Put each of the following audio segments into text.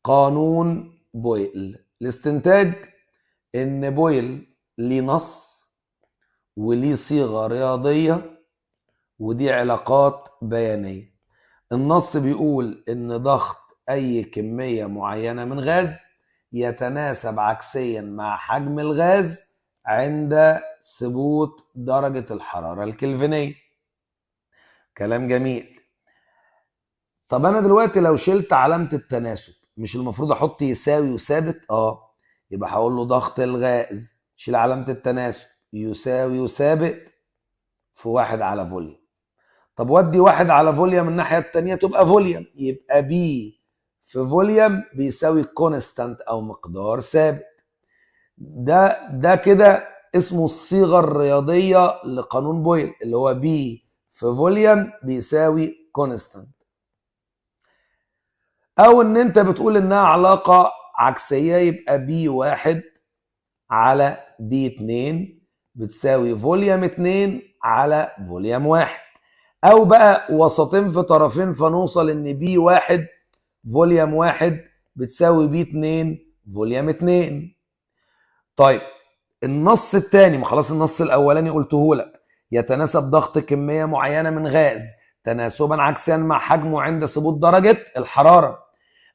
قانون بويل. الاستنتاج ان بويل ليه نص وليه صيغة رياضية ودي علاقات بيانية. النص بيقول ان ضغط اي كمية معينة من غاز يتناسب عكسيا مع حجم الغاز عند ثبوت درجة الحرارة الكلفينية. كلام جميل. طب انا دلوقتي لو شلت علامة التناسب مش المفروض احط يساوي وثابت؟ يبقى هقول له ضغط الغاز شيل علامة التناسب يساوي وثابت في 1 على فوليوم. طب ودي 1 على فوليوم الناحية التانية تبقى فوليوم، يبقى بي في فوليوم بيساوي كونستانت او مقدار ثابت. ده كده اسمه الصيغة الرياضية لقانون بويل اللي هو بي في فوليوم بيساوي كونستانت. او ان انت بتقول انها علاقة عكسية يبقى بي 1 على بي 2 بتساوي فوليوم 2 على فوليوم 1. او بقى وسطين في طرفين فنوصل ان بي 1 فوليوم 1 بتساوي بي 2 فوليوم 2. طيب النص الثاني، ما خلاص النص الاولاني قلته لك، يتناسب ضغط كمية معينة من غاز تناسبا عكسيا مع حجمه عند ثبوت درجة الحرارة،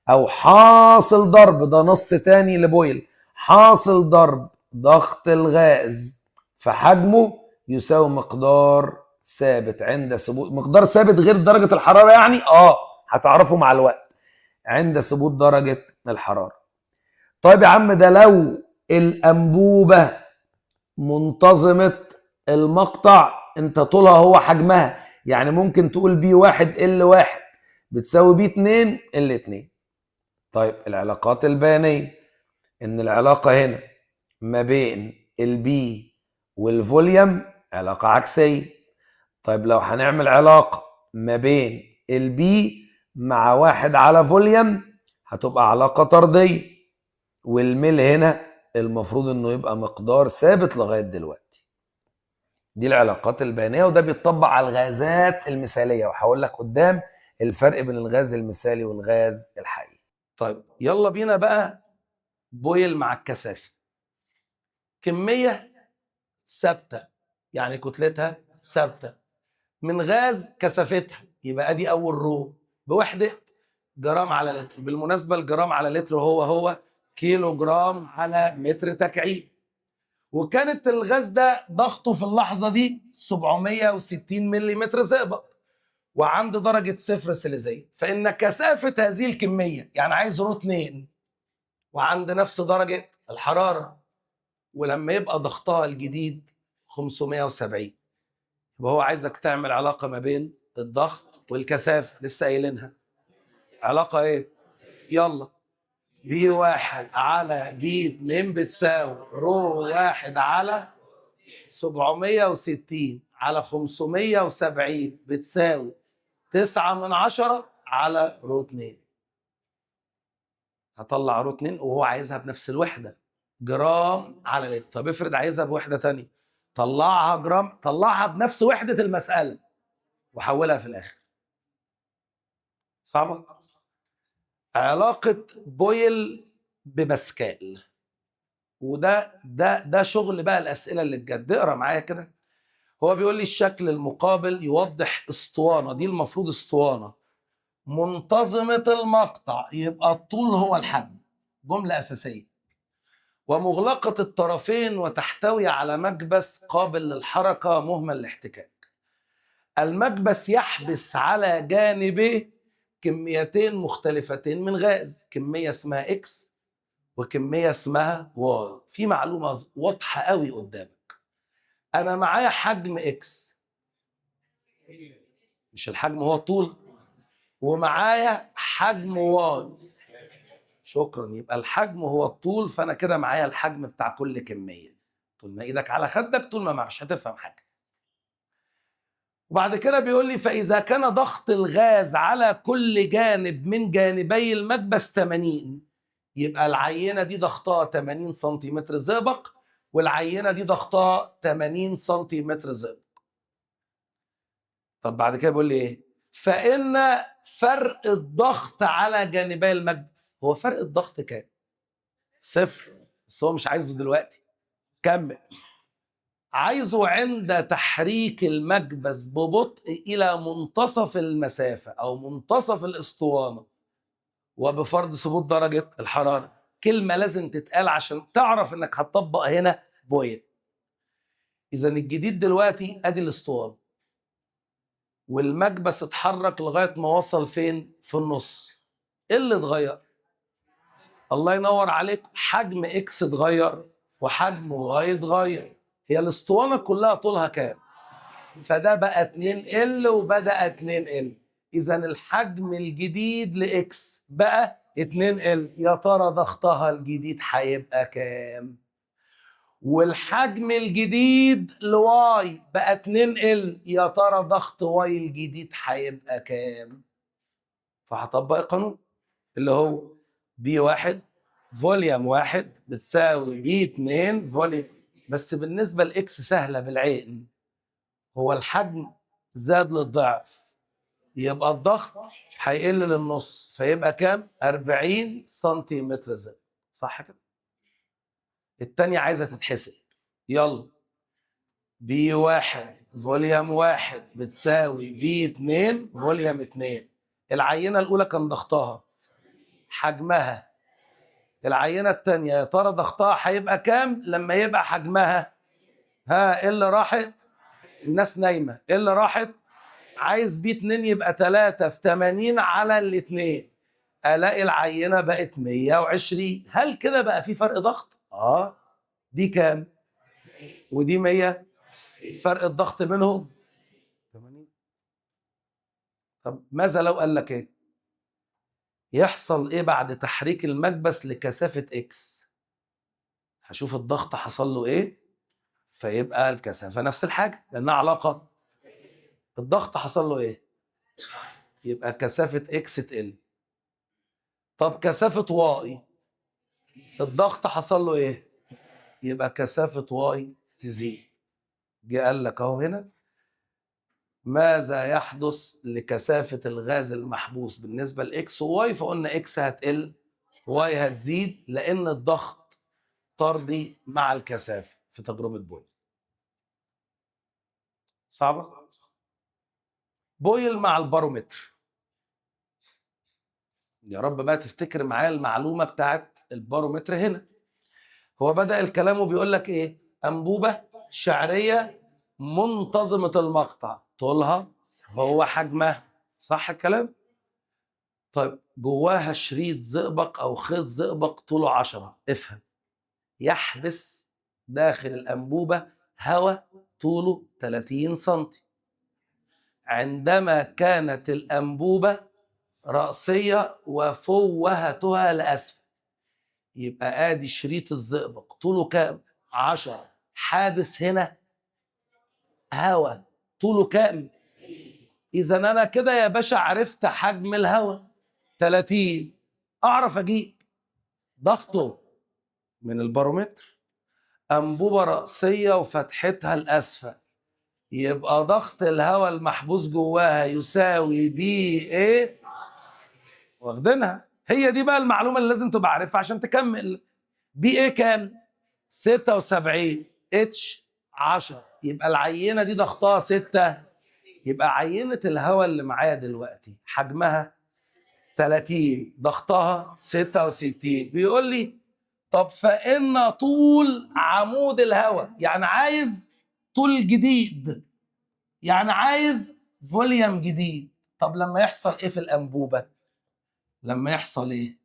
او حاصل ضرب، ده نص تاني لبويل، حاصل ضرب ضغط الغاز في حجمه يساوي مقدار ثابت عند ثبوت، مقدار ثابت غير درجة الحرارة يعني هتعرفه مع الوقت، عند ثبوت درجة الحرارة. طيب يا عم ده لو الأنبوبة منتظمة المقطع انت طولها هو حجمها، يعني ممكن تقول بي 1 ال 1 بتساوي بي 2 ال 2. طيب العلاقات البيانية ان العلاقة هنا ما بين البي والفوليوم علاقة عكسية. طيب لو هنعمل علاقة ما بين البي مع 1 على فوليوم هتبقى علاقة طردية، والميل هنا المفروض انه يبقى مقدار ثابت لغاية دلوقتي. دي العلاقات البيانية وده بيتطبق على الغازات المثالية، وهقول لك قدام الفرق بين الغاز المثالي والغاز الحقيقي. طيب يلا بينا بقى بويل مع الكثافة. كمية ثابتة يعني كتلتها ثابتة من غاز كثافتها، يبقى ادي اول رو بوحدة جرام على لتر. بالمناسبة الجرام على لتر هو كيلو جرام على متر تكعيب. وكانت الغاز ده ضغطه في اللحظة دي 760 ملم زئبق وعند درجة 0 سيليزية، فإن كثافة هذه الكمية يعني عايز رو 2 وعند نفس درجة الحرارة، ولما يبقى ضغطها الجديد 570 يبقى هو عايزك تعمل علاقة ما بين الضغط والكثافة، لسه قايلينها. علاقة ايه؟ يلا بي 1 على بي 2 بتساوي رو 1 على 760 على 570 بتساوي 9/10 على رو 2. هطلع رو 2 وهو عايزها بنفس الوحدة جرام على لتر. طب افرض عايزها بوحدة تانية، طلعها جرام، طلعها بنفس وحدة المسألة وحولها في الآخر. صعبة؟ علاقة بويل بباسكال، وده شغل بقى الأسئلة اللي بجد. اقرا معايا كده. هو بيقول لي الشكل المقابل يوضح اسطوانة، دي المفروض اسطوانة منتظمة المقطع، يبقى الطول هو الحجم، جملة أساسية، ومغلقة الطرفين وتحتوي على مكبس قابل للحركة مهمل الاحتكاك. المكبس يحبس على جانبه كميتين مختلفتين من غاز، كمية اسمها اكس وكمية اسمها واي. في معلومة واضحة قوي قدامك، انا معايا حجم اكس، مش الحجم هو الطول، ومعايا حجم واي، شكرا، يبقى الحجم هو الطول، فانا كده معايا الحجم بتاع كل كمية. طول ما ايدك على خدك طول ما مش هتفهم حاجة. وبعد كده بيقول لي فإذا كان ضغط الغاز على كل جانب من جانبي المكبس 80، يبقى العينة دي ضغطها 80 سنتيمتر زئبق والعينة دي ضغطها 80 سنتيمتر زئبق. طب بعد كده بيقول لي ايه؟ فإن فرق الضغط على جانبي المكبس، هو فرق الضغط كام؟ 0، بس هو مش عايزه دلوقتي. كمل. عايزه عند تحريك المكبس ببطء إلى منتصف المسافة أو منتصف الأسطوانة وبفرض ثبوت درجة الحرارة. كلمة لازم تتقال عشان تعرف إنك هتطبق هنا بويل. إذا الجديد دلوقتي أدي الأسطوانة والمكبس اتحرك لغاية ما وصل فين؟ في النص. إيه اللي اتغير؟ الله ينور عليك، حجم إكس اتغير وحجم واي اتغير. هي الأسطوانة كلها طولها كام؟ فده بقى 2L وبدأ 2L. إذا الحجم الجديد لإكس بقى 2L. يا ترى ضغطها الجديد هيبقى كام؟ والحجم الجديد لواي بقى 2L. يا ترى ضغط واي الجديد هيبقى كام؟ فهطبق القانون اللي هو B1 فوليوم 1 بتساوي B2 فوليوم. بس بالنسبة لإكس سهلة بالعين، هو الحجم زاد للضعف يبقى الضغط هيقل للنص، فيبقى كام؟ 40 سنتيمتر زائد. صح كده؟ التانية عايزة تتحسب. يلا. B1 فوليوم 1 بتساوي B2 فوليوم 2. العينة الأولى كان ضغطها حجمها. العينة التانية يا ترى ضغطها هيبقى كام لما يبقى حجمها؟ ها، إيه اللي راحت؟ الناس نايمة. إيه اللي راحت؟ عايز B2 يبقى 3 في 80 على الاتنين. الاقي العينه بقت 120. هل كده بقى في فرق ضغط؟ دي كام ودي 100، فرق الضغط بينهم 80. طب ماذا لو قال لك ايه يحصل ايه بعد تحريك المكبس لكثافه اكس؟ هشوف الضغط حصل له ايه، فيبقى الكثافه نفس الحاجه لانها علاقه. الضغط حصل له ايه؟ يبقى كثافه اكس تقل. طب كثافه واي الضغط حصل له ايه؟ يبقى كثافه واي تزيد. جه قال لك اهو هنا ماذا يحدث لكثافة الغاز المحبوس بالنسبة لإكس وواي؟ فقلنا إكس هتقل واي هتزيد لأن الضغط طردي مع الكثافة في تجربة بويل. صعبة؟ بويل مع البارومتر. يا رب بقى تفتكر معايا المعلومة بتاعت البارومتر هنا. هو بدأ الكلام وبيقول لك إيه؟ أنبوبة شعرية منتظمة المقطع، طولها هو حجمها. صح الكلام؟ طيب جواها شريط زئبق او خيط زئبق طوله 10. افهم، يحبس داخل الانبوبه هواء طوله 30 سم. عندما كانت الانبوبه رأسيه وفوهتها لاسفل، يبقى ادي شريط الزئبق طوله كام؟ 10. حابس هنا هواء طوله كام؟ اذا انا كده يا باشا عرفت حجم الهواء 30. اعرف اجيب ضغطه من البارومتر. أنبوبة رأسية وفتحتها الأسفل، يبقى ضغط الهواء المحبوس جواها يساوي بي ايه؟ واخدينها. هي دي بقى المعلومة اللي لازم تبقى عارفها عشان تكمل. بي ايه كام؟ 76. اتش 10. يبقى العينة دي ضغطها 6. يبقى عينة الهواء اللي معايا دلوقتي حجمها 30، ضغطها 66. بيقول لي طب فإن طول عمود الهواء، يعني عايز طول جديد، يعني عايز فوليوم جديد. طب لما يحصل ايه في الأنبوبة؟ لما يحصل ايه؟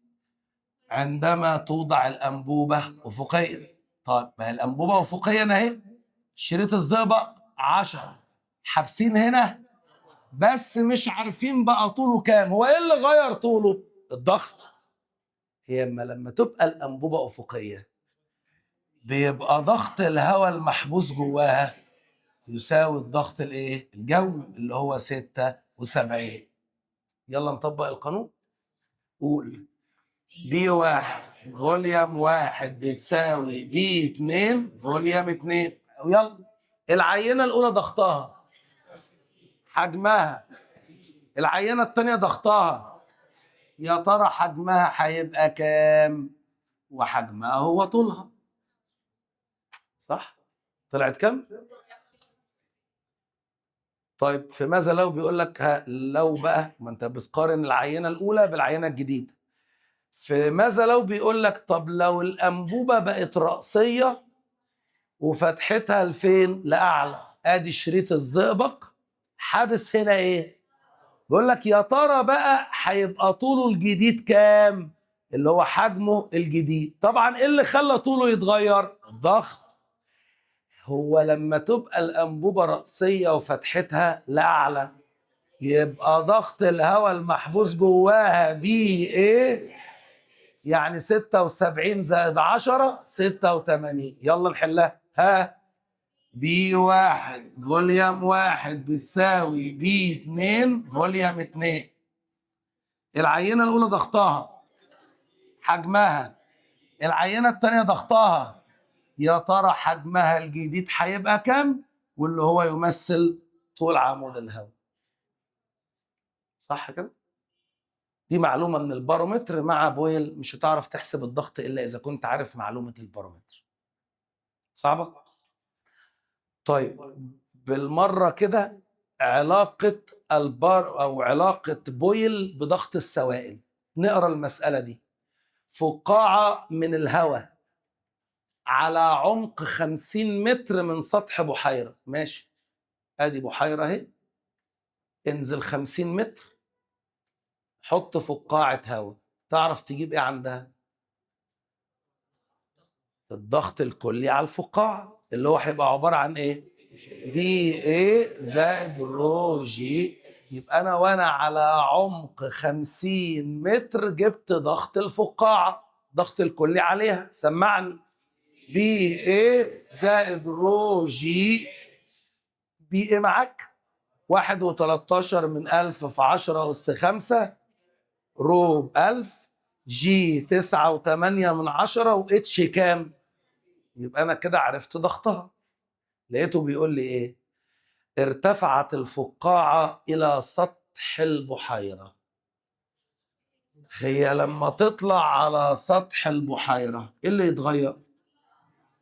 عندما توضع الأنبوبة أفقيا. طيب ما هي الأنبوبة أفقيا اهي، شريط الزئبق 10 حابسين هنا، بس مش عارفين بقى طوله كام. هو ايه اللي غير طوله؟ الضغط. هي اما لما تبقى الأنبوبة أفقية بيبقى ضغط الهواء المحبوس جواها يساوي الضغط الايه؟ الجوي اللي هو 76. يلا نطبق القانون. قول B1 فوليوم 1 بتساوي B2 فوليوم 2. يلا. العينة الأولى ضغطها حجمها العينة التانية ضغطها، يا ترى حجمها هيبقى كام؟ وحجمها هو طولها، صح؟ طلعت كام؟ طيب في ماذا لو بيقول لك لو بقى، ما انت بتقارن العينة الأولى بالعينة الجديدة. في ماذا لو بيقول لك طب لو الأنبوبة بقت رأسية وفتحتها لفين؟ لأعلى. ادي شريط الزئبق حابس هنا ايه؟ بيقول لك يا ترى بقى هيبقى طوله الجديد كام؟ اللي هو حجمه الجديد. طبعا ايه اللي خلى طوله يتغير؟ الضغط. هو لما تبقى الأنبوبة رأسية وفتحتها لأعلى يبقى ضغط الهواء المحبوس جواها بي ايه؟ يعني 76 زائد 10 86. يلا نحلها. بي واحد فوليوم واحد بتساوي بي 2 فوليوم 2. العينة الأولى ضغطها، حجمها. العينة الثانية ضغطها، يا ترى حجمها الجديد هيبقى كام؟ واللي هو يمثل طول عمود الهواء. صح كده؟ دي معلومة من البارومتر مع بويل. مش هتعرف تحسب الضغط إلا إذا كنت عارف معلومة البارومتر. صعبة؟ طيب بالمرة كده علاقة البار أو علاقة بويل بضغط السوائل. نقرأ المسألة دي. فقاعة من الهواء على عمق 50 متر من سطح بحيرة. ماشي، ادي بحيرة اهي، انزل 50 متر، حط فقاعة هواء. تعرف تجيب ايه عندها؟ الضغط الكلي على الفقاعة اللي هو هيبقى عبارة عن ايه؟ بي ايه زائد رو جي. يبقى وانا على عمق 50 متر جبت ضغط الفقاعة، ضغط الكلي عليها. سمعني. بي ايه زائد رو جي. بي ايه معاك 1.13 من 1000 في 10 أس 5، رو ب 1000، جي 9.8 من 10، واتش كام؟ يبقى انا كده عرفت ضغطها. لقيته بيقول لي ايه؟ ارتفعت الفقاعة الى سطح البحيرة. هي لما تطلع على سطح البحيرة ايه اللي يتغير؟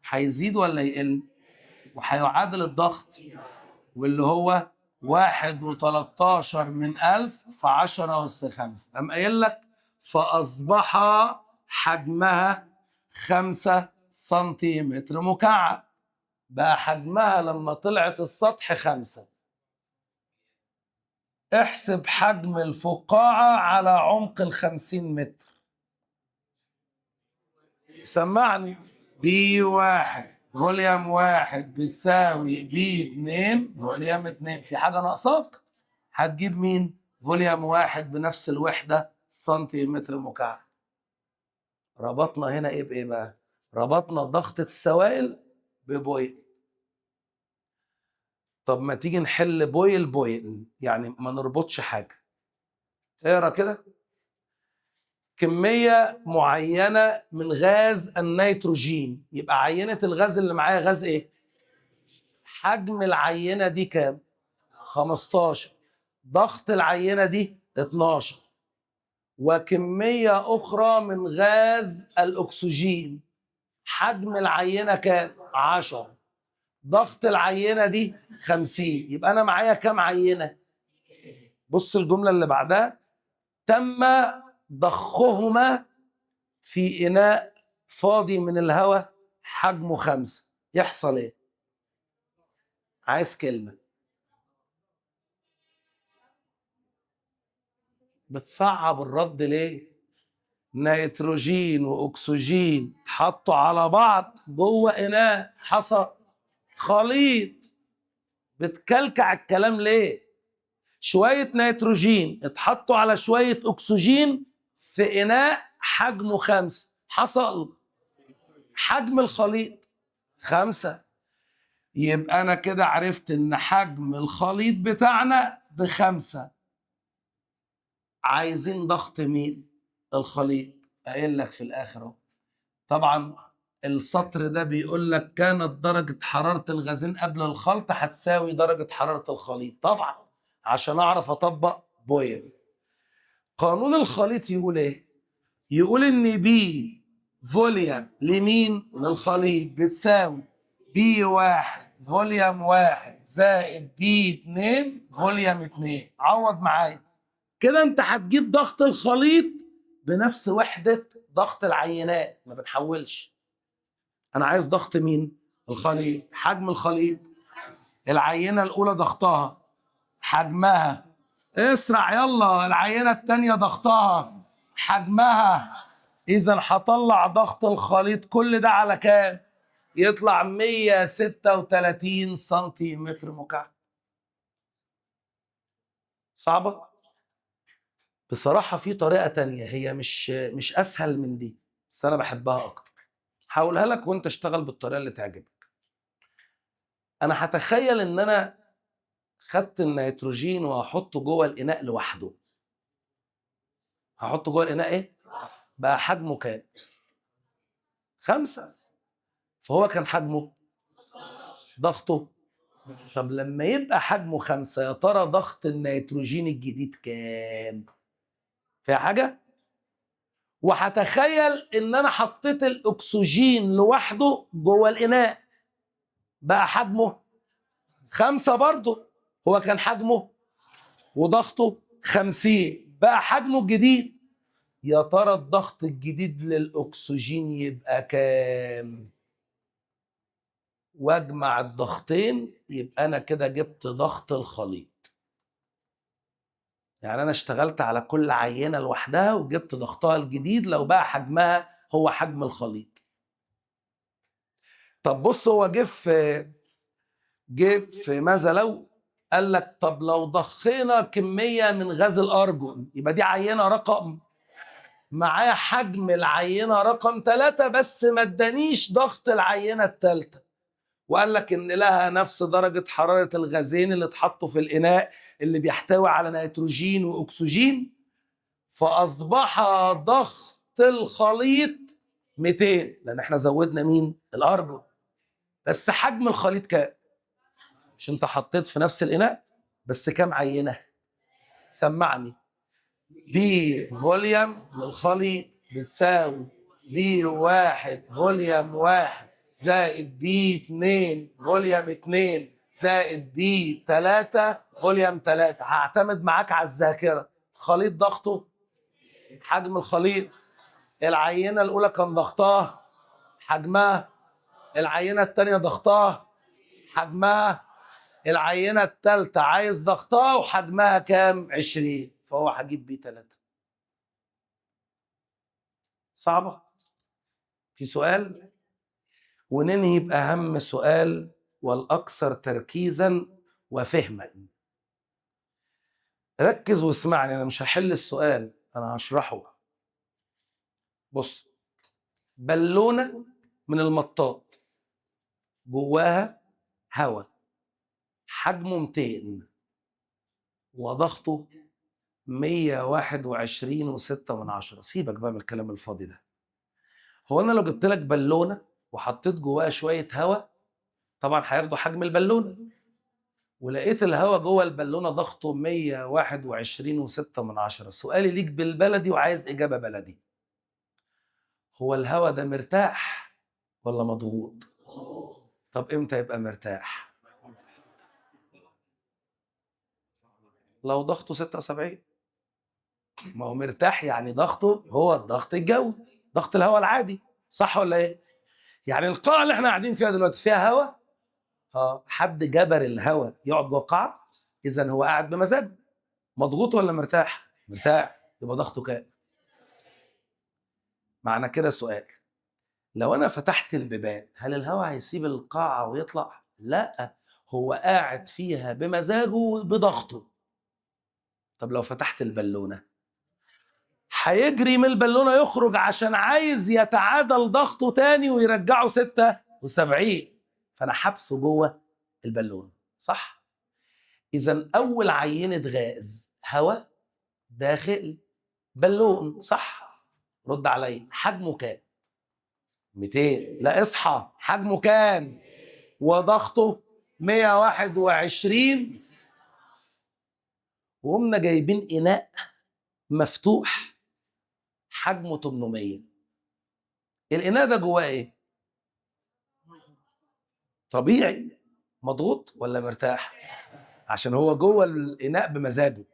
هيزيد ولا يقل؟ وهيعادل الضغط، واللي هو 1.13 من 1000 في 10 أس 5. قام قايل لك فأصبح حجمها 5 سنتيمتر مكعب. بقى حجمها لما طلعت السطح 5. احسب حجم الفقاعة على عمق 50 متر. سمعني. بي واحد فوليوم واحد بتساوي بي 2 فوليوم 2. في حاجة ناقصاك؟ هتجيب مين؟ فوليوم واحد بنفس الوحدة سنتيمتر مكعب. ربطنا هنا ايه بايه بقى؟ ربطنا ضغط السوائل ببويل. طب ما تيجي نحل بويل بويل، يعني ما نربطش حاجة. اقرا كده. كمية معينة من غاز النيتروجين. يبقى عينة الغاز اللي معايا غاز ايه؟ حجم العينة دي كام؟ 15. ضغط العينة دي 12. وكمية أخرى من غاز الأكسجين. حجم العينة كام؟ 10. ضغط العينة دي 50. يبقى أنا معايا كام عينة؟ بص الجملة اللي بعدها. تم ضخهما في إناء فاضي من الهواء حجمه 5. يحصل إيه؟ عايز كلمة. بتصعب الرد ليه؟ نيتروجين واكسجين اتحطوا على بعض جوه اناء، حصل خليط. بتكلكع الكلام ليه؟ شويه نيتروجين اتحطوا على شويه اكسجين في اناء حجمه 5، حصل حجم الخليط 5. يبقى انا كده عرفت ان حجم الخليط بتاعنا ب5. عايزين ضغط مين؟ الخليط. قايل لك في الاخر اهو. طبعا السطر ده بيقول لك كانت درجة حرارة الغازين قبل الخلط هتساوي درجة حرارة الخليط. طبعا عشان اعرف اطبق بويل. قانون الخليط يقول ايه؟ يقول ان بي فوليوم لمين؟ للخليط بتساوي بي 1 فوليوم 1 زائد بي 2 فوليوم 2. عوض معايا كده، انت هتجيب ضغط الخليط بنفس وحدة ضغط العينات، ما بنحولش. انا عايز ضغط مين؟ الخليط. حجم الخليط، العينة الاولى ضغطها، حجمها، اسرع يلا، العينة التانية ضغطها، حجمها. اذا هطلع ضغط الخليط كل ده على كام؟ يطلع 136 سنتيمتر مكعب. صعبة؟ بصراحة في طريقة تانية هي مش اسهل من دي، بس انا بحبها اكتر. هقولها لك وانت اشتغل بالطريقة اللي تعجبك. انا هتخيل ان انا خدت النيتروجين وهحطه جوه الاناء لوحده. هحطه جوه الاناء ايه؟ بقى حجمه كام؟ 5. فهو كان حجمه، ضغطه. طب لما يبقى حجمه 5، يا ترى ضغط النيتروجين الجديد كام؟ فيها حاجة؟ وهتخيل ان انا حطيت الاكسجين لوحده جوه الاناء، بقى حجمه 5 برضه. هو كان حجمه وضغطه 50، بقى حجمه الجديد. يا ترى الضغط الجديد للاكسجين يبقى كام؟ واجمع الضغطين، يبقى انا كده جبت ضغط الخليط. يعني انا اشتغلت على كل عينة لوحدها وجبت ضغطها الجديد لو بقى حجمها هو حجم الخليط. طب بص، هو جه في ماذا لو قال لك طب لو ضخينا كمية من غاز الأرجون، يبقى دي عينة رقم، معايا حجم العينة رقم 3 بس ما ادانيش ضغط العينة الثالثة، وقال لك ان لها نفس درجة حرارة الغازين اللي اتحطوا في الإناء اللي بيحتوي على نيتروجين وأكسجين، فأصبح ضغط الخليط 200 لأن احنا زودنا مين؟ الأرجون. بس حجم الخليط كام؟ مش انت حطيت في نفس الإناء بس كام عينة؟ سمعني. بي فوليوم للخليط بتساوي بي 1 فوليوم 1 زائد بي 2 فوليوم 2 زائد بي 3 فوليوم 3. هعتمد معاك على الذاكرة. خليط ضغطه، حجم الخليط، العينة الأولى كان ضغطها، حجمها، العينة الثانية ضغطها، حجمها، العينة الثالثة عايز ضغطها وحجمها كام؟ 20. فهو هجيب بيه 3. صعبة؟ في سؤال؟ وننهي بأهم سؤال والأكثر تركيزا وفهما. ركز واسمعني، أنا مش هحل السؤال، أنا هشرحه. بص، بالونة من المطاط جواها هواء، حجمه 200 وضغطه 121.6. سيبك بقى من الكلام الفاضي ده. هو انا لو جبت لك بالونه وحطيت جواها شويه هواء، طبعا هياخدوا حجم البالونه، ولقيت الهواء جوه البالونه ضغطه 121.6. سؤالي ليك بالبلدي وعايز اجابه بلدي، هو الهواء ده مرتاح ولا مضغوط؟ طب امتى يبقى مرتاح؟ لو ضغطه 76. ما هو مرتاح يعني ضغطه هو الضغط الجوي، ضغط الهواء العادي، صح ولا ايه؟ يعني القاعه اللي احنا قاعدين فيها دلوقتي فيها هواء. حد جبر الهواء يقعد جوه القاعه، اذا هو قاعد بمزاجه. مضغوط ولا مرتاح؟ مرتاح. يبقى ضغطه كام؟ معنى كده سؤال، لو انا فتحت البيبان هل الهواء هيسيب القاعه ويطلع؟ لا، هو قاعد فيها بمزاجه بضغطه. طب لو فتحت البالونه هيجري من البالونه يخرج عشان عايز يتعادل ضغطه تاني ويرجعه 76، فانا حبسه جوه البالونه، صح؟ اذا اول عينه غاز هواء داخل بالون، صح؟ رد عليا، حجمه كام؟ 200. لا اصحى، حجمه كام؟ وضغطه 121 وقمنا جايبين إناء مفتوح حجمه 800. الإناء ده جواه إيه؟ طبيعي مضغوط ولا مرتاح؟ عشان هو جوه الإناء بمزاجه.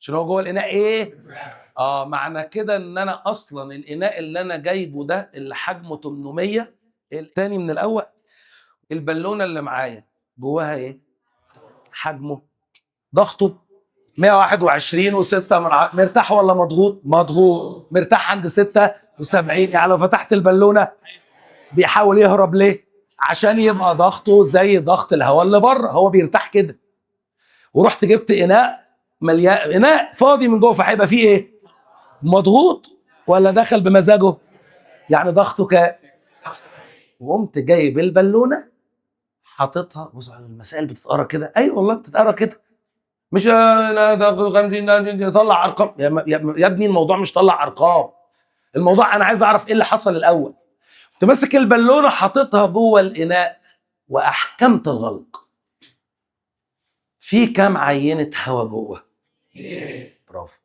عشان هو جوه الإناء إيه؟ معنى كده إن أنا أصلا الإناء اللي أنا جايبه ده اللي حجمه 800 التاني من الأول. البالونة اللي معايا جواها إيه؟ حجمه ضغطه 121 و6 مرتاح ولا مضغوط؟ مضغوط. مرتاح عند 76. يعني لو فتحت البالونه بيحاول يهرب ليه؟ عشان يبقى ضغطه زي ضغط الهواء اللي بره، هو بيرتاح كده. ورحت جبت اناء مليان، اناء فاضي من جوه، فهيبقى فيه ايه؟ مضغوط ولا دخل بمزاجه؟ يعني ضغطه وقمت جايب البالونه حاططها. بص المسائل بتتقرا كده، ايوه والله بتتقرا كده، مش طلع ارقام يا ابني. الموضوع مش طلع ارقام، الموضوع انا عايز اعرف ايه اللي حصل الاول. كنت ماسك البالونه حاططها جوه الاناء واحكمت الغلق. في كام عينه هواء جوه؟ برافو.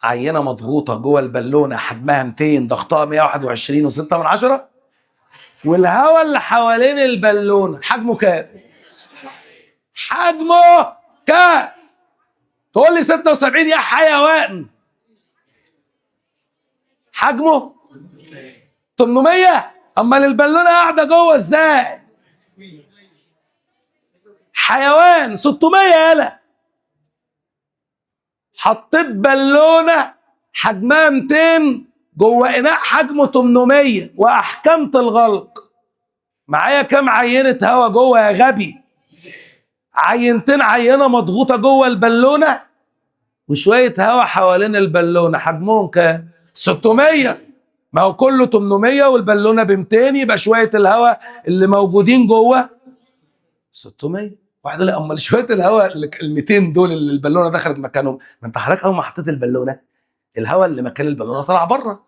عينه مضغوطه جوه البالونه حجمها 200 ضغطها 121 و6 من 10. والهواء اللي حوالين البالونه حجمه كام؟ حجمه كام؟ تقول لي 76 يا حيوان. حجمه 800. امال البالونه قاعده جوه ازاي؟ حيوان 600 يالا. حطيت بالونه حجمها 200 جوه اناء حجمه 800 واحكمت الغلق. معايا كام عينه هواء جوه يا غبي؟ عينتين. عينه مضغوطه جوه البالونه وشويه هواء حوالين البالونه حجمهم كام؟ 600. ما هو كله 800 والبالونه ب 200، يبقى شويه الهواء اللي موجودين جوه 600. واحد يقول لي امال شويه الهواء ال 200 دول اللي البالونه دخلت مكانهم؟ ما انت حضرتك اول ما حطيت البالونه الهواء اللي مكان البالونه طلع بره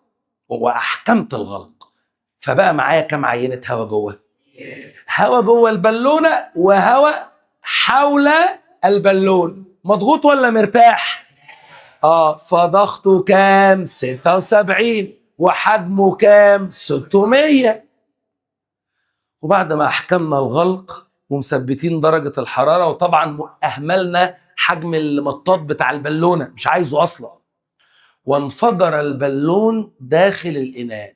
واحكمت الغلق. فبقى معايا كام عينه هواء جوه؟ هواء جوه البالونه وهواء حول البالون. مضغوط ولا مرتاح؟ فضغطه كام؟ 76 وحجمه كام؟ 600. وبعد ما احكمنا الغلق ومثبتين درجه الحراره، وطبعا اهملنا حجم المطاط بتاع البالونه مش عايزه اصلا، وانفجر البالون داخل الاناء.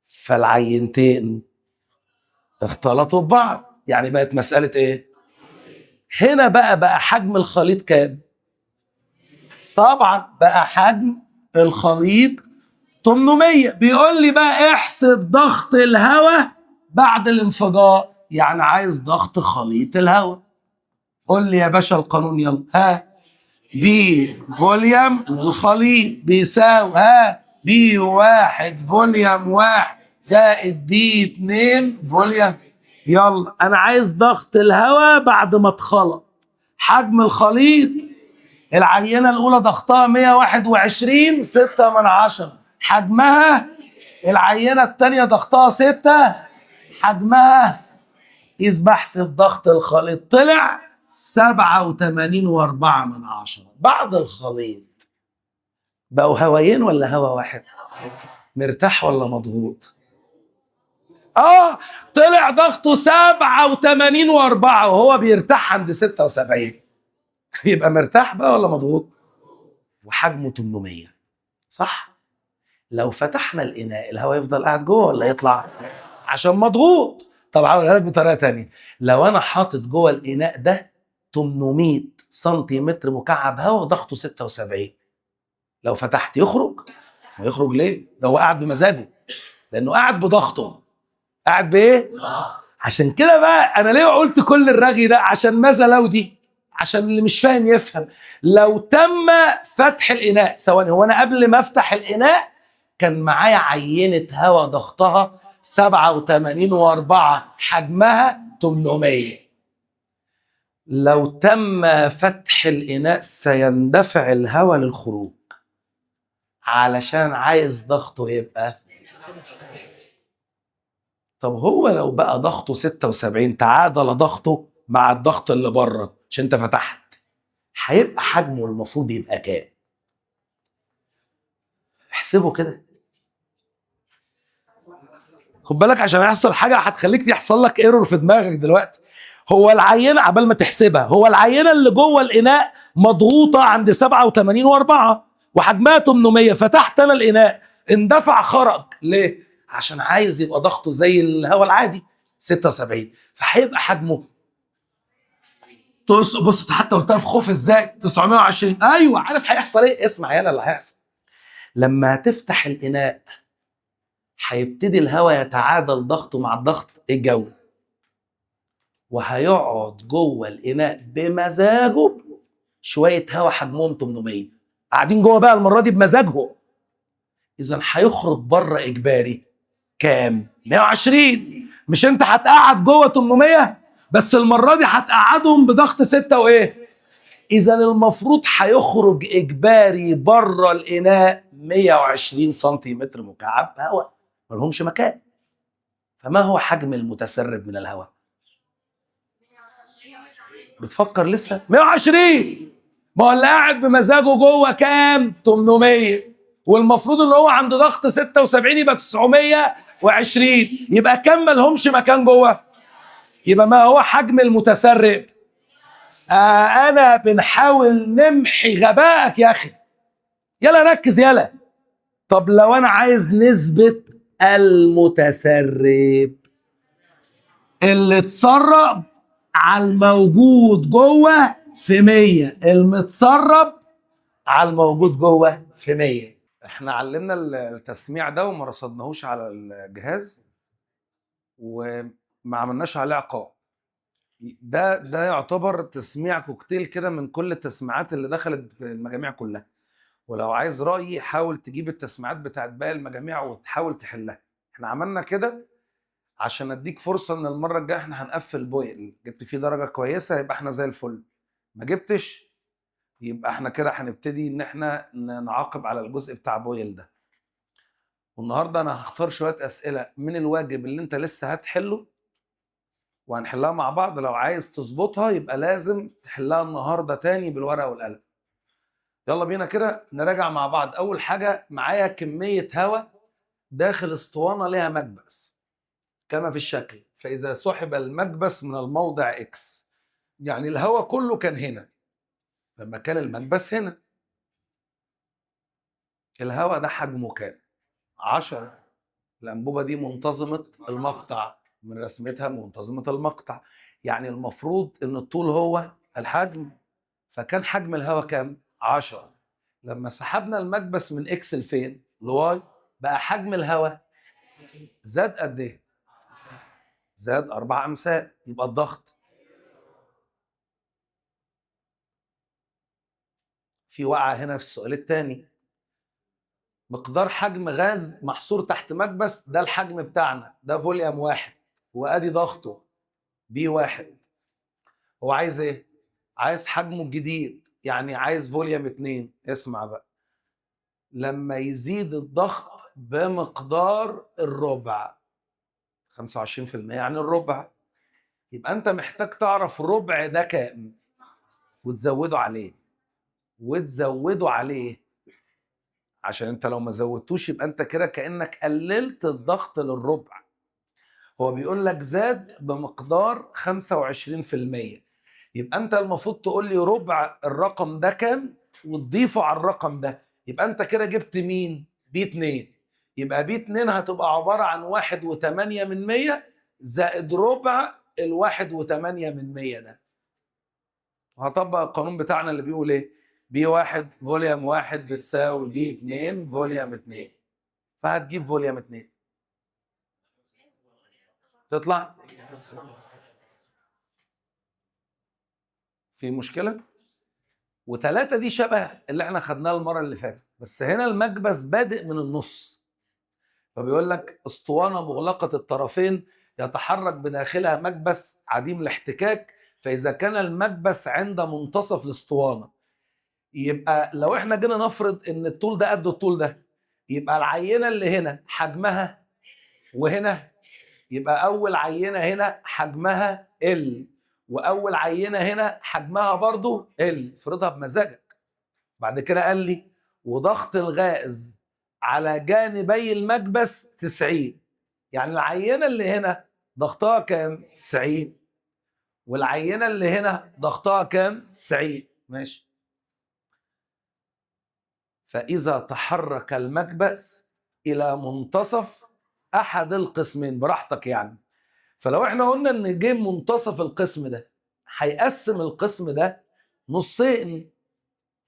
فالعينتين اختلطوا ببعض، يعني بقت مساله ايه؟ هنا بقى حجم الخليط كام؟ طبعا بقى حجم الخليط 800. بيقول لي بقى احسب ضغط الهواء بعد الانفجار، يعني عايز ضغط خليط الهواء. قول لي يا باشا القانون يلا. بي فوليوم للخليط بيساوي بي 1 فوليوم 1 زائد بي 2 فوليوم. يلا انا عايز ضغط الهواء بعد ما اتخلط. حجم الخليط العينه الاولى ضغطها 121 6 من 10 حجمها. العينه الثانيه ضغطها 6 حجمها. إذ بحسب ضغط الخليط طلع 87.4 من 10. بعد الخليط بقوا هوايين ولا هوا واحد؟ مرتاح ولا مضغوط؟ طلع ضغطه 87.4 وهو بيرتاح عند 76. يبقى مرتاح بقى ولا مضغوط؟ وحجمه 800 صح؟ لو فتحنا الإناء الهواء يفضل قاعد جوه ولا يطلع؟ عشان مضغوط. طب هقولها لك بطريقه تانية. لو انا حاطط جوه الاناء ده 800 سنتيمتر مكعب هواء ضغطه 76، لو فتحت يخرج؟ ويخرج ليه؟ ده هو قاعد بمزاجه، لانه قاعد بضغطه. قاعد بايه؟ عشان كده بقى انا ليه قلت كل الرغي ده؟ عشان ماذا لو دي، عشان اللي مش فاهم يفهم. لو تم فتح الاناء، ثواني، هو انا قبل ما افتح الاناء كان معايا عينه هواء ضغطها 87.4 حجمها 800. لو تم فتح الإناء سيندفع الهواء للخروج علشان عايز ضغطه يبقى. طب هو لو بقى ضغطه 76 تعادل ضغطه مع الضغط اللي بره، عشان انت فتحت، هيبقى حجمه المفروض يبقى كام؟ احسبه كده. خد بالك عشان يحصل حاجه هتخليك يحصل لك ايرور في دماغك دلوقتي. هو العينه عبال ما تحسبها، هو العينه اللي جوه الاناء مضغوطه عند 87 و4 وحجمها 800، فتحت انا الاناء اندفع خرج ليه؟ عشان عايز يبقى ضغطه زي الهواء العادي 76، فهيبقى حجمه بص حتى قلتها في خوف ازاي 920. ايوه عارف هيحصل ايه؟ اسمع يلا اللي هيحصل. لما هتفتح الاناء هيبتدي الهواء يتعادل ضغطه مع الضغط الجوي، وهيقعد جوه الاناء بمزاجه شويه هواء حجمهم 800 قاعدين جوه بقى المره دي بمزاجهم. اذا هيخرج بره اجباري كام؟ 120. مش انت هتقعد جوه 800 بس المره دي هتقعدهم بضغط 6 وايه؟ اذا المفروض هيخرج اجباري بره الاناء 120 سنتيمتر مكعب هواء ملهمش مكان. فما هو حجم المتسرب من الهواء؟ بتفكر لسه؟ 120. ما هو اللي قاعد بمزاجه جوه كام؟ 800، والمفروض ان هو عنده ضغط 76 يبقى 920، يبقى كام ملهمش مكان جوه؟ يبقى ما هو حجم المتسرب؟ انا بنحاول نمحي غبائك يا اخي. يلا ركز يلا. طب لو انا عايز نسبة المتسرب اللي اتسرب على الموجود جوه في 100، المتسرب على الموجود جوه في 100. احنا علمنا التسميع ده وما رصدناهوش على الجهاز وما عملناش عليه عقاب. ده يعتبر تسميع كوكتيل كده من كل التسميعات اللي دخلت في المجاميع كلها. ولو عايز رأيي حاول تجيب التسميعات بتاعت باقي المجاميع وتحاول تحلها. احنا عملنا كده عشان اديك فرصة ان المرة الجاية احنا هنقفل بويل. جبت فيه درجة كويسة يبقى احنا زي الفل، ما جبتش يبقى احنا كده هنبتدي ان احنا نعاقب على الجزء بتاع بويل ده. والنهاردة انا هختار شوية اسئلة من الواجب اللي انت لسه هتحله وهنحلها مع بعض. لو عايز تظبطها يبقى لازم تحلها النهاردة تاني بالورقة والقلم. يلا بينا كده نراجع مع بعض. اول حاجة معايا كمية هواء داخل اسطوانة لها مكبس كما في الشكل. فإذا سحب المكبس من الموضع X، يعني الهواء كله كان هنا لما كان المكبس هنا. الهواء ده حجمه كام؟ 10. الأنبوبة دي منتظمة المقطع، من رسمتها منتظمة المقطع، يعني المفروض إن الطول هو الحجم. فكان حجم الهواء كام؟ 10. لما سحبنا المكبس من X لفين؟ لواي، بقى حجم الهواء زاد قد إيه؟ زاد 4 أمثال. يبقى الضغط في وقعة هنا في السؤال الثاني. مقدار حجم غاز محصور تحت مكبس، ده الحجم بتاعنا، ده فوليوم 1 وادي ضغطه B1. هو عايز ايه؟ عايز حجمه الجديد، يعني عايز فوليوم 2. اسمع بقى، لما يزيد الضغط بمقدار الربع 25% يعني الربع، يبقى انت محتاج تعرف ربع ده كام وتزوده عليه وتزوده عليه، عشان انت لو ما زودتوش يبقى انت كده كأنك قللت الضغط للربع. هو بيقول لك زاد بمقدار 25%، يبقى انت المفروض تقول لي ربع الرقم ده كام وتضيفه على الرقم ده. يبقى انت كده جبت مين؟ B2. يبقى B2 هتبقى عبارة عن 1.8 زائد ربع 1.8 ده. وهطبق القانون بتاعنا اللي بيقول ايه؟ B1 فوليوم 1 بتساوي B2 فوليوم 2. فهتجيب فوليوم 2 تطلع في مشكلة. و3 دي شبه اللي احنا خدناه المرة اللي فاتت، بس هنا المكبس بادئ من النص. فبيقول لك اسطوانة مغلقة الطرفين يتحرك بداخلها مكبس عديم الاحتكاك، فإذا كان المكبس عند منتصف الاسطوانة، يبقى لو احنا جينا نفرض ان الطول ده قد الطول ده، يبقى العينة اللي هنا حجمها وهنا، يبقى أول عينة هنا حجمها L واول عينه هنا حجمها برضو افرضها بمزاجك. بعد كده قال لي وضغط الغاز على جانبي المكبس 90. يعني العينه اللي هنا ضغطها كام؟ 90. والعينه اللي هنا ضغطها كام؟ 90. ماشي. فاذا تحرك المكبس الى منتصف احد القسمين، براحتك يعني. فلو احنا قلنا ان جه منتصف القسم ده هيقسم القسم ده نصين،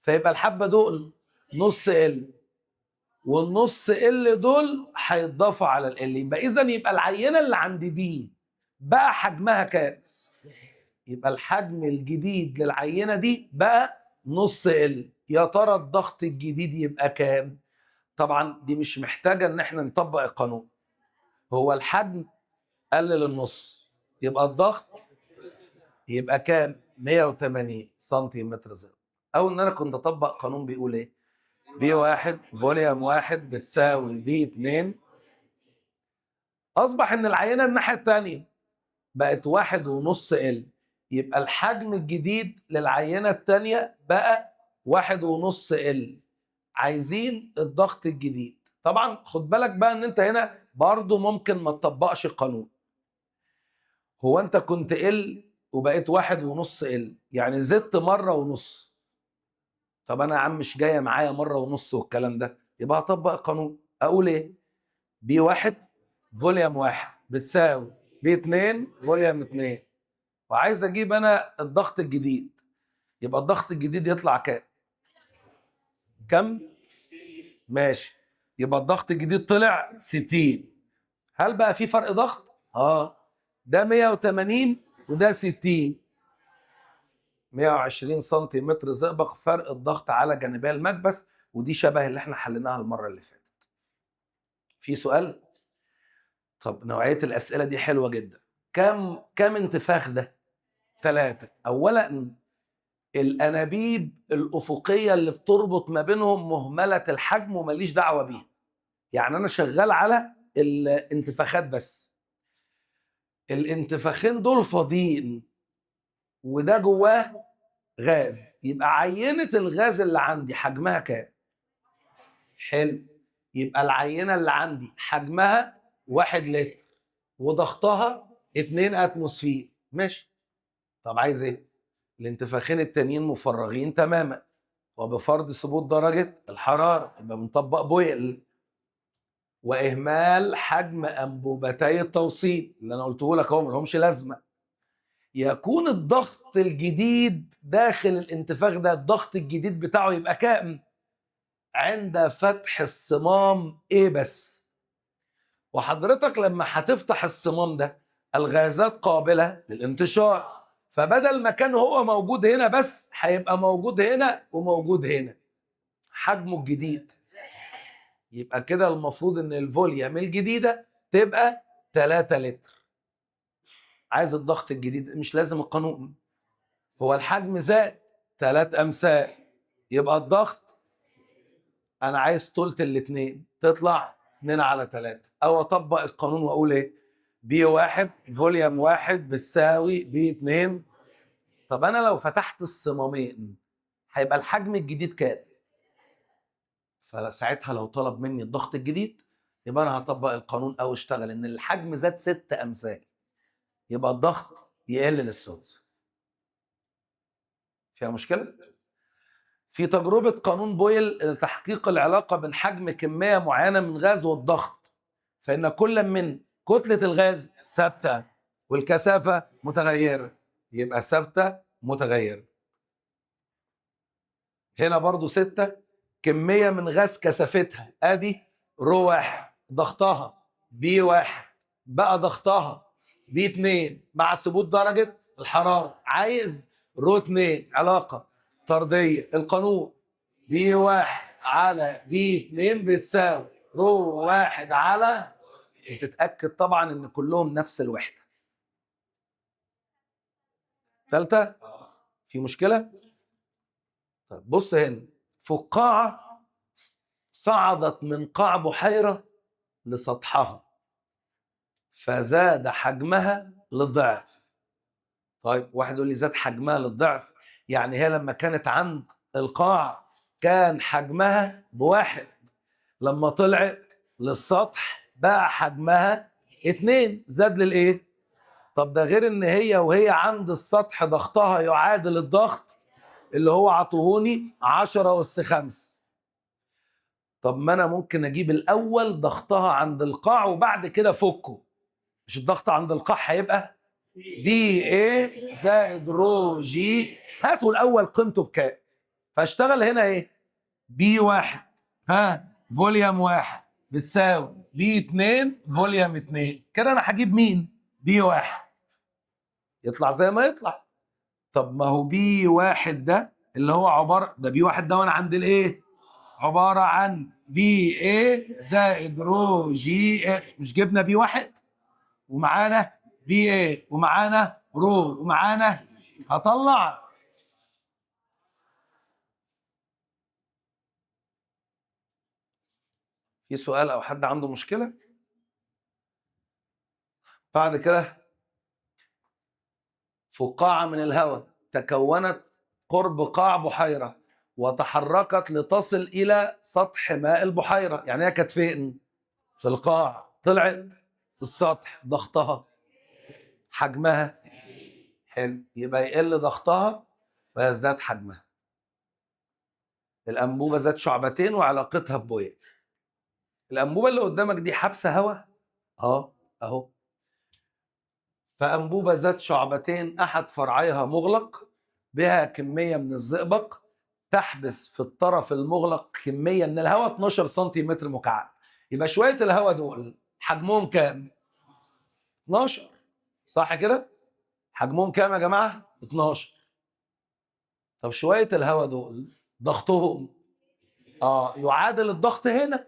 فيبقى الحبه دول نص ال، والنص ال دول هيتضافوا على ال. يبقى اذا يبقى العينه اللي عند بي بقى حجمها كام؟ يبقى الحجم الجديد للعينه دي بقى نص ال. يا ترى الضغط الجديد يبقى كام؟ طبعا دي مش محتاجه ان احنا نطبق القانون. هو الحجم قلل النص، يبقى الضغط يبقى كام؟ 180 سنتيمتر زر. او ان انا كنت اطبق قانون بيقول ايه؟ بي واحد فوليوم واحد بتساوي بي 2. اصبح ان العينه الناحيه الثانيه بقت واحد ونص ال، يبقى الحجم الجديد للعينه الثانيه بقى واحد ونص ال. عايزين الضغط الجديد. طبعا خد بالك بقى ان انت هنا برضو ممكن ما تطبقش القانون. هو انت كنت ال وبقيت واحد ونص ال، يعني زدت مره ونص. طب انا يا عم مش جايه معايا مره ونص والكلام ده، يبقى هطبق القانون. اقول ايه؟ بي واحد فوليوم واحد بتساوي بي 2 فوليوم 2. وعايز اجيب انا الضغط الجديد، يبقى الضغط الجديد يطلع كام؟ كم؟ ماشي. يبقى الضغط الجديد طلع 60. هل بقى في فرق ضغط؟ ده 180 وده 60. 120 سنتيمتر زئبق فرق الضغط على جانبي المكبس. ودي شبه اللي احنا حليناها المره اللي فاتت. في سؤال؟ طب نوعيه الاسئله دي حلوه جدا. كم انتفاخ ده؟ 3. اولا الانابيب الافقيه اللي بتربط ما بينهم مهمله الحجم وماليش دعوه بيها، يعني انا شغال على الانتفاخات بس. الانتفاخين دول فاضيين وده جواه غاز، يبقى عينه الغاز اللي عندي حجمها كام؟ حلو. يبقى العينه اللي عندي حجمها 1 لتر وضغطها 2 اتموسفير. ماشي. طب عايز ايه؟ الانتفاخين التانيين مفرغين تماما وبفرض ثبوت درجه الحراره، يبقى بنطبق بويل. واهمال حجم انبوبتي التوصيل اللي انا قلته لك اهو، ملهمش لازمه. يكون الضغط الجديد داخل الانتفاخ ده، الضغط الجديد بتاعه يبقى كام؟ عند فتح الصمام ايه بس. وحضرتك لما هتفتح الصمام ده الغازات قابلة للانتشار، فبدل ما كان هو موجود هنا بس هيبقى موجود هنا وموجود هنا. حجمه الجديد يبقى كده المفروض ان الفوليوم الجديدة تبقى 3 لتر. عايز الضغط الجديد، مش لازم القانون. هو الحجم زاد 3 امثال، يبقى الضغط انا عايز طولة الاتنين تطلع 2 على 3. او اطبق القانون واقول ايه؟ بي واحد فوليوم واحد بتساوي بي 2. طب انا لو فتحت الصمامين هيبقى الحجم الجديد كام؟ فساعتها لو طلب مني الضغط الجديد يبقى انا هطبق القانون او اشتغل ان الحجم زاد 6 امثال، يبقى الضغط يقل للسدس. فيها مشكلة؟ في تجربة قانون بويل لتحقيق العلاقة بين حجم كمية معينة من غاز والضغط، فإن كل من كتلة الغاز ثابتة والكثافة متغيرة، يبقى ثابتة متغيرة. هنا برضو 6. كمية من غاز كثافتها ادي رو واحد، ضغطها بي واحد، بقى ضغطها بي 2 مع ثبوت درجة الحرارة. عايز رو 2 علاقة طردية. القانون بي واحد على بي 2 بتساوي رو واحد على، وتتأكد طبعا ان كلهم نفس الوحدة. ثالثة؟ في مشكلة؟ طيب بص هنا، فقاعة صعدت من قاع بحيرة لسطحها فزاد حجمها لضعف، طيب واحد يقول لي زاد حجمها للضعف، يعني هي لما كانت عند القاع كان حجمها بواحد، لما طلعت للسطح بقى حجمها 2، زاد للايه؟ طب ده غير ان هي وهي عند السطح ضغطها يعادل الضغط اللي هو عطوهوني 10 أس 5. طب ما انا ممكن اجيب الاول ضغطها عند القاع وبعد كده فكه. مش الضغط عند القاع هيبقى بي ايه زائد رو جي، هاتوا الاول قيمته بكام. فاشتغل هنا ايه؟ بي واحد فوليوم واحد بتساوي بي 2 فوليوم 2. كده انا هجيب مين؟ بي واحد. يطلع زي ما يطلع. طب ما هو بي واحد ده اللي هو عباره، ده بي واحد ده وانا عند الايه؟ عباره عن بي ايه زائد رو جي إيه. مش جبنا بي واحد ومعانا بي ايه ومعانا رو ومعانا، هطلع في سؤال او حد عنده مشكله؟ بعد كده فقاعه من الهواء تكونت قرب قاع بحيره وتحركت لتصل الى سطح ماء البحيره. يعني هي كانت فين؟ في القاع، طلعت السطح، ضغطها حجمها حلو، يبقى يقل ضغطها ويزداد حجمها. الانبوبه ذات شعبتين وعلاقتها ببويه. الانبوبه اللي قدامك دي حبسه هواء اهو. فانبوبه ذات شعبتين احد فرعيها مغلق بها كميه من الزئبق تحبس في الطرف المغلق كميه من الهواء 12 سنتيمتر مكعب. يبقى شويه الهواء دول حجمهم كام؟ 12، صح كده؟ حجمهم كام يا جماعه؟ 12. طب شويه الهواء دول ضغطهم يعادل الضغط هنا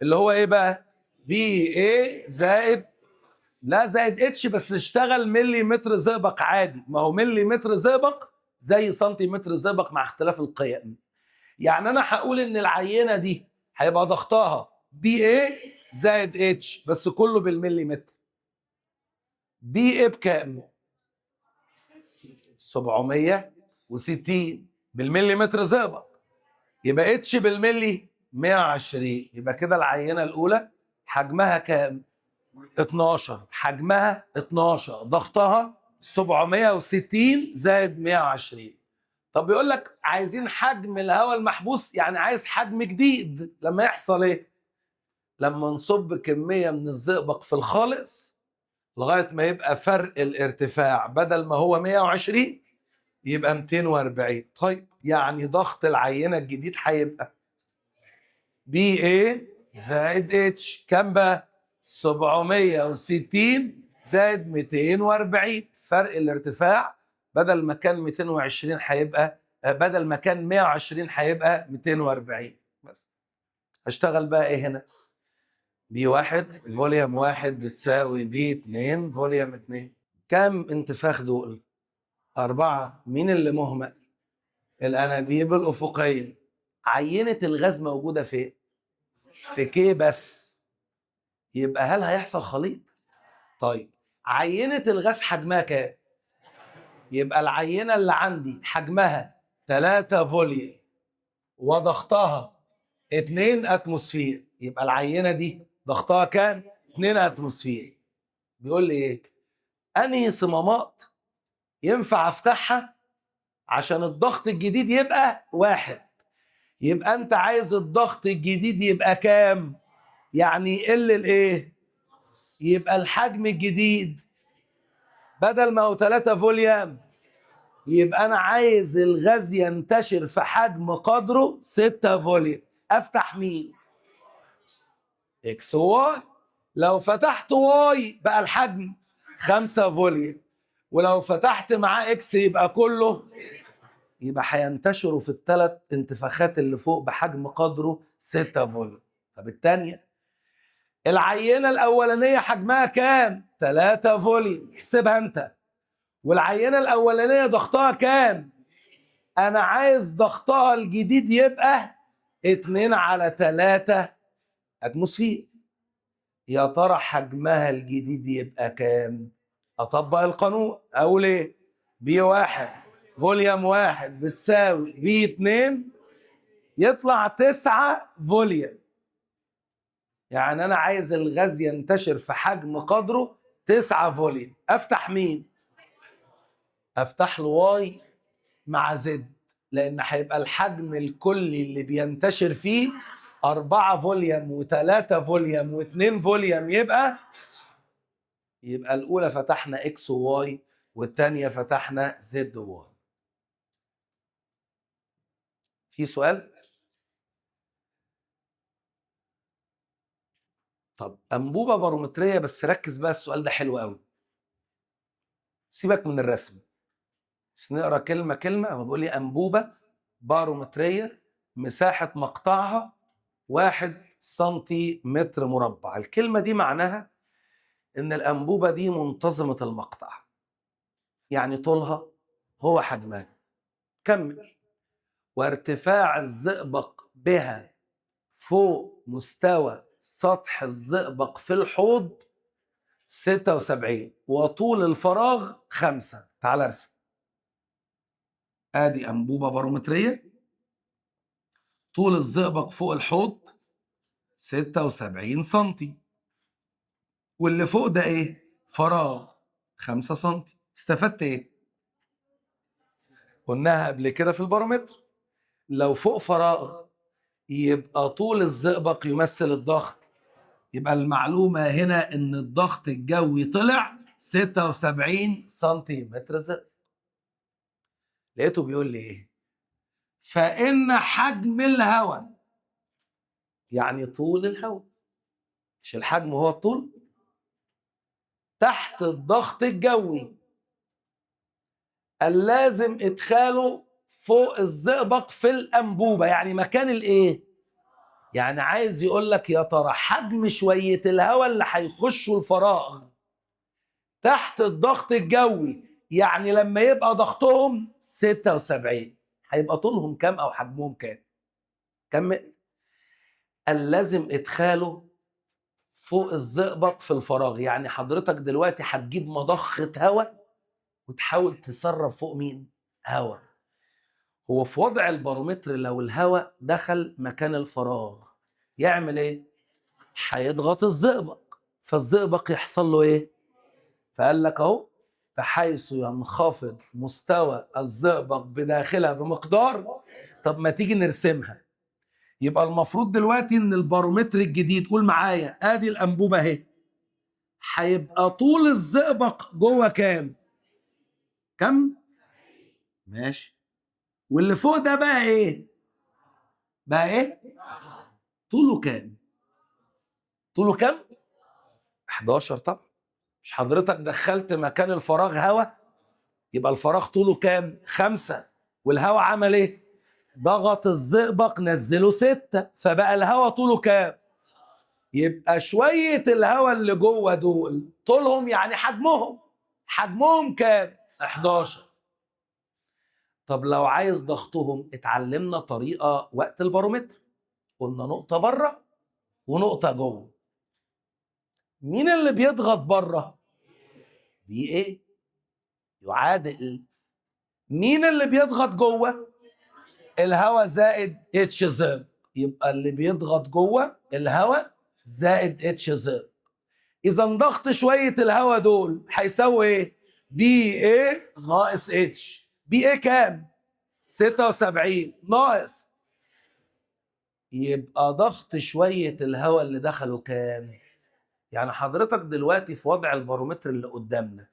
اللي هو ايه بقى؟ بي ايه زائد، لا زائد اتش، بس اشتغل ملي متر زئبق عادي. ما هو ملي متر زئبق زي سنتيمتر زئبق مع اختلاف القيم. يعني انا هقول ان العينه دي هيبقى ضغطها بي ايه زائد اتش بس كله بالملي متر. بي ايه بكام؟ 760 بالملي متر زئبق، يبقى اتش بالملي 120. يبقى كده العينه الاولى حجمها كام؟ 12. حجمها 12، ضغطها 760 زائد 120. طب بيقول لك عايزين حجم الهواء المحبوس، يعني عايز حجم جديد. لما يحصل ايه؟ لما نصب كميه من الزئبق في الخالص لغايه ما يبقى فرق الارتفاع بدل ما هو 120 يبقى 240. طيب يعني ضغط العينه الجديد هيبقى بي ايه زائد اتش كام بقى؟ 760 زائد 240. فرق الارتفاع بدل ما كان 220 هيبقى بدل ما كان 120 هيبقى 240. بس هشتغل بقى ايه هنا؟ بي واحد فوليوم واحد بتساوي بي 2 فوليوم 2. كام انتفاخ دول؟ 4. مين اللي مهمل؟ الانابيب الافقيه. عينه الغاز موجوده فين؟ في كي بس. يبقى هل هيحصل خليط؟ طيب عينة الغاز حجمها كام؟ يبقى العينة اللي عندي حجمها 3 فوليوم وضغطها 2 اتموسفير. يبقى العينة دي ضغطها كام؟ 2 اتموسفير. بيقول لي ايه؟ انهي صمامات ينفع افتحها عشان الضغط الجديد يبقى 1؟ يبقى انت عايز الضغط الجديد يبقى كام؟ يعني يقل الايه؟ يبقى الحجم الجديد بدل ما هو 3 فوليوم يبقى انا عايز الغاز ينتشر في حجم قدره 6 فوليوم. افتح مين؟ اكس وواي. لو فتحت واي بقى الحجم 5 فوليوم، ولو فتحت معاه اكس يبقى كله، يبقى هينتشروا في الثلاث انتفاخات اللي فوق بحجم قدره 6 فوليوم. طب الثانيه، العينه الاولانيه حجمها كام؟ 3 فوليوم، احسبها انت. والعينه الاولانيه ضغطها كام؟ انا عايز ضغطها الجديد يبقى 2/3 اتموسفير. يا ترى حجمها الجديد يبقى كام؟ اطبق القانون اقول ايه؟ بي واحد فوليوم واحد بتساوي بي اتنين، يطلع 9 فوليوم. يعني انا عايز الغاز ينتشر في حجم قدره 9 فوليوم. افتح مين؟ افتح له واي مع زد، لان هيبقى الحجم الكلي اللي بينتشر فيه 4 فوليوم و3 فوليوم و2 فوليوم. يبقى الاولى فتحنا اكس وواي، والثانيه فتحنا زد وواي. في سؤال؟ طب انبوبه بارومتريه، بس ركز بقى، السؤال ده حلو قوي. سيبك من الرسم، بس نقرا كلمه كلمه. هو بيقول لي انبوبه بارومتريه مساحه مقطعها 1 سنتيمتر مربع. الكلمه دي معناها ان الانبوبه دي منتظمه المقطع، يعني طولها هو حجمها. كمل. وارتفاع الزئبق بها فوق مستوى سطح الزئبق في الحوض 76، وطول الفراغ 5. تعال ارسم. ادي انبوبه بارومتريه، طول الزئبق فوق الحوض 76 سنتي، واللي فوق ده ايه؟ فراغ 5 سنتي. استفدت ايه؟ قلناها قبل كده في البارومتر، لو فوق فراغ يبقى طول الزئبق يمثل الضغط. يبقى المعلومة هنا ان الضغط الجوي طلع 76 سنتيمتر زئبق. لقيته بيقول لي ايه؟ فإن حجم الهواء، يعني طول الهواء، مش الحجم هو الطول، تحت الضغط الجوي اللازم ادخاله فوق الزئبق في الانبوبه، يعني مكان الايه؟ يعني عايز يقول لك يا ترى حجم شويه الهواء اللي هيخشوا الفراغ تحت الضغط الجوي، يعني لما يبقى ضغطهم 76 هيبقى طولهم كام او حجمهم كام؟ كمل. اللازم ادخاله فوق الزئبق في الفراغ، يعني حضرتك دلوقتي هتجيب مضخه هواء وتحاول تسرب فوق مين؟ هواء. هو في وضع البارومتر لو الهواء دخل مكان الفراغ يعمل ايه؟ هيضغط الزئبق، فالزئبق يحصل له ايه؟ فقال لك اهو، بحيث ينخفض مستوى الزئبق بداخلها بمقدار. طب ما تيجي نرسمها. يبقى المفروض دلوقتي ان البارومتر الجديد، قول معايا، ادي الانبوبه اهي، هيبقى طول الزئبق جوه كام؟ كم؟ ماشي. واللي فوق ده بقى ايه؟ بقى ايه؟ طوله كام؟ طوله كام؟ 11 طبعا. مش حضرتك دخلت مكان الفراغ هواء؟ يبقى الفراغ طوله كام؟ 5. والهواء عمل ايه؟ ضغط الزئبق نزله 6، فبقى الهواء طوله كام؟ يبقى شوية الهواء اللي جوه دول طولهم يعني حجمهم كام؟ 11. طب لو عايز ضغطهم، اتعلمنا طريقة وقت البارومتر، قلنا نقطة بره ونقطة جوه. مين اللي بيضغط بره؟ بي ايه يعادل مين اللي بيضغط جوه؟ الهواء زائد اتش زائد. يبقى اللي بيضغط جوه الهواء زائد اتش زائد. اذا ضغط شويه الهواء دول هيساوي ايه؟ بي ايه ناقص اتش. بي ايه كام؟ 76 ناقص، يبقى ضغط شويه الهواء اللي دخلوا كام؟ يعني حضرتك دلوقتي في وضع البارومتر اللي قدامنا،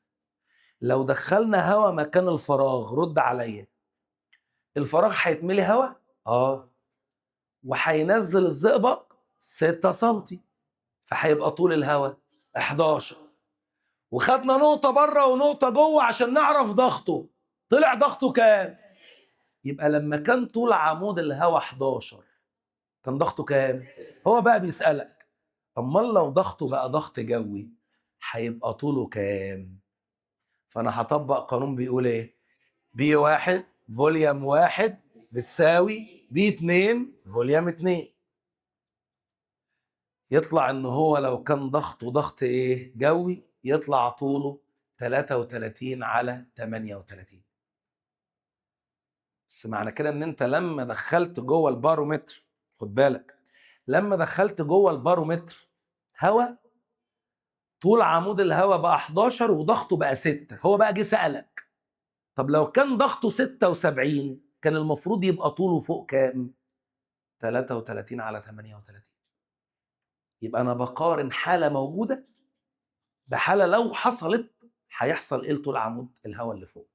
لو دخلنا هواء مكان الفراغ، رد عليا، الفراغ هيتملي هواء؟ وهينزل الزئبق 6 سنتي، فهيبقى طول الهواء 11. وخدنا نقطة بره ونقطة جوه عشان نعرف ضغطه، طلع ضغطه كام؟ يبقى لما كان طول عمود الهواء 11 كان ضغطه كام؟ هو بقى بيسألك امال لو ضغطه بقى ضغط جوي هيبقى طوله كام؟ فانا هطبق قانون بيقول ايه؟ بي واحد فوليوم واحد بتساوي بي 2 فوليوم 2. يطلع ان هو لو كان ضغطه ضغط ايه؟ جوي، يطلع طوله 33 على 38. بس معنى كده ان انت لما دخلت جوه البارومتر، خد بالك، لما دخلت جوه البارومتر هواء، طول عمود الهواء بقى 11 وضغطه بقى 6. هو بقى جه سألك طب لو كان ضغطه 76 كان المفروض يبقى طوله فوق كام؟ 33 على 38. يبقى انا بقارن حالة موجودة بحالة لو حصلت هيحصل ايه لطول عمود الهواء اللي فوق.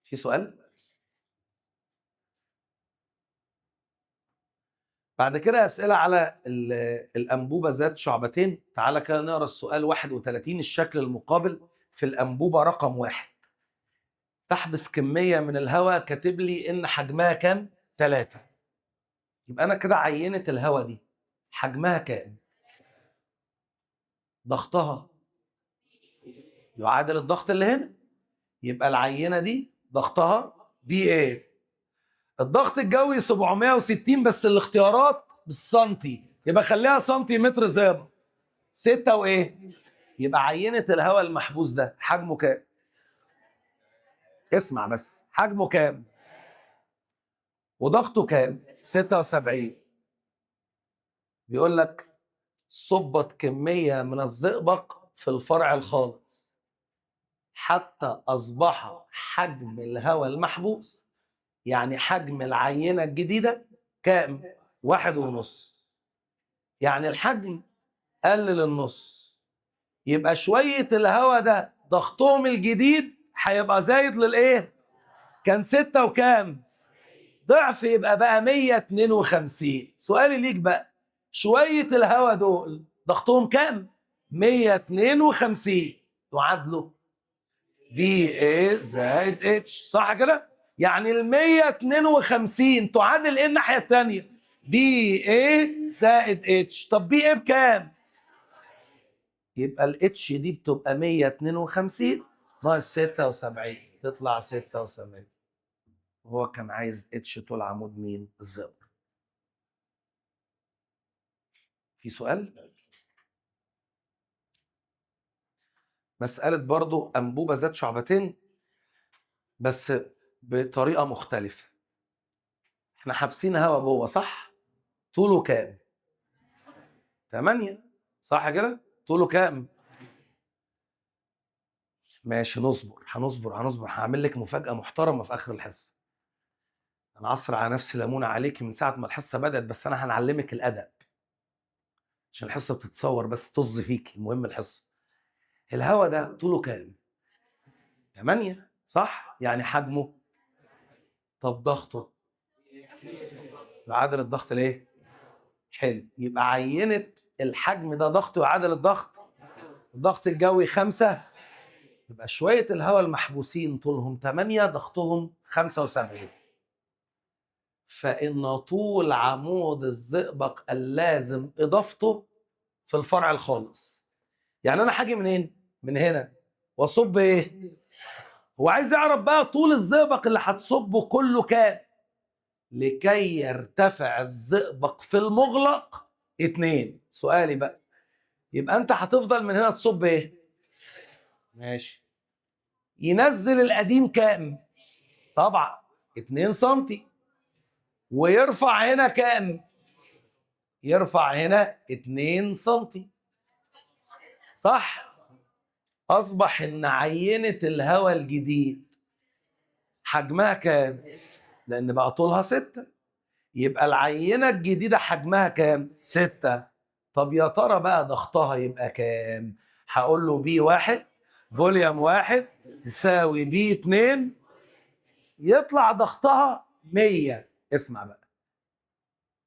في سؤال؟ بعد كده أسئلة على الأنبوبة ذات شعبتين. تعالى كده نقرأ السؤال 31. الشكل المقابل في الأنبوبة رقم 1 تحبس كمية من الهواء، كاتب لي إن حجمها كام؟ 3. يبقى أنا كده عينة الهواء دي حجمها كام؟ ضغطها يعادل الضغط اللي هنا، يبقى العينة دي ضغطها بي ايه. الضغط الجوي 760 بس الاختيارات بالسنتي، يبقى خليها سنتيمتر زائد 6 وايه. يبقى عينة الهواء المحبوس ده حجمه كام؟ اسمع بس، حجمه كام وضغطه كام؟ 76. بيقول لك صبت كمية من الزئبق في الفرع الخالص حتى أصبح حجم الهواء المحبوس، يعني حجم العينة الجديدة كام؟ 1.5. يعني الحجم قلل النص. يبقى شوية الهواء ده ضغطهم الجديد هيبقى زايد للايه؟ كان 6 وكام؟ ضعف، يبقى بقى 152. سؤالي ليك بقى، شوية الهواء دول ضغطهم كام؟ 152 يعادلوا بي ايه زائد اتش، صح كده؟ يعني ال 152 تعادل ايه الناحية التانية؟ بي ايه زائد اتش. طب بي ايه بكام؟ يبقى الاتش دي بتبقى 152 ناقص 76 تطلع 76. وهو كان عايز اتش طول عمود مين؟ الزئبق. في سؤال؟ مسألة برضو أنبوبة ذات شعبتين بس بطريقة مختلفة. احنا حابسين هوا جوه، صح؟ طوله كام؟ 8، صح كده؟ طوله كام؟ ماشي، هنصبر. هعمل لك مفاجأة محترمة في آخر الحصة. أنا عصر على نفسي ليمونة عليكي من ساعة ما الحصة بدأت، بس أنا هنعلمك الأدب عشان الحصة بتتصور بس طز فيك. المهم الحصة. الهوا ده طوله كام؟ 8، صح؟ يعني حجمه. طب ضغطه يعادل الضغط ليه؟ حلو. يبقى عينة الحجم ده ضغطه يعادل الضغط الجوي 5. يبقى شوية الهواء المحبوسين طولهم 8 ضغطهم 75. فإن طول عمود الزئبق اللازم إضافته في الفرع الخالص. يعني أنا هاجي منين؟ من هنا وأصب إيه؟ هو عايز يعرف بقى طول الزئبق اللي هتصبه كله كام؟ لكي يرتفع الزئبق في المغلق 2. سؤالي بقى، يبقى أنت هتفضل من هنا تصب إيه؟ ماشي. ينزل القديم كام؟ طبعا 2 سنتي. ويرفع هنا كام؟ يرفع هنا 2 سنتي، صح؟ أصبح إن عينة الهواء الجديد حجمها كام؟ لأن بقى طولها 6. يبقى العينة الجديدة حجمها كام؟ 6. طب يا ترى بقى ضغطها يبقى كام؟ هقول له بي 1 فوليوم 1 يساوي بي 2، يطلع ضغطها 100. اسمع بقى،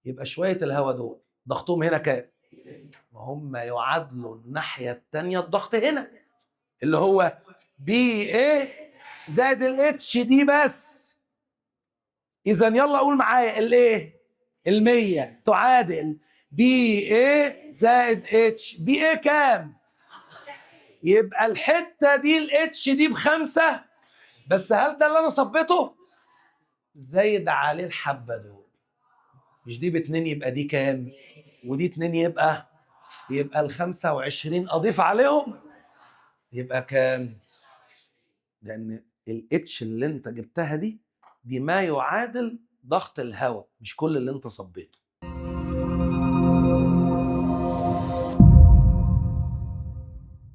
يبقى شوية الهواء دول ضغطهم هنا كام؟ وهم يعادلوا الناحية التانية الضغط هنا اللي هو بي ايه زائد الاتش دي بس. اذا يلا قول معايا الايه؟ ال100 تعادل بي ايه زائد اتش. بي ايه كام؟ يبقى الحتة دي الاتش دي ب5. بس هل ده اللي انا صبيته؟ زايد عليه الحبة دول. مش دي ب2 يبقى دي كام؟ ودي 2 يبقى ال25 اضيف عليهم يبقى كام؟ لان الاتش اللي انت جبتها دي ما يعادل ضغط الهواء، مش كل اللي انت صبيته.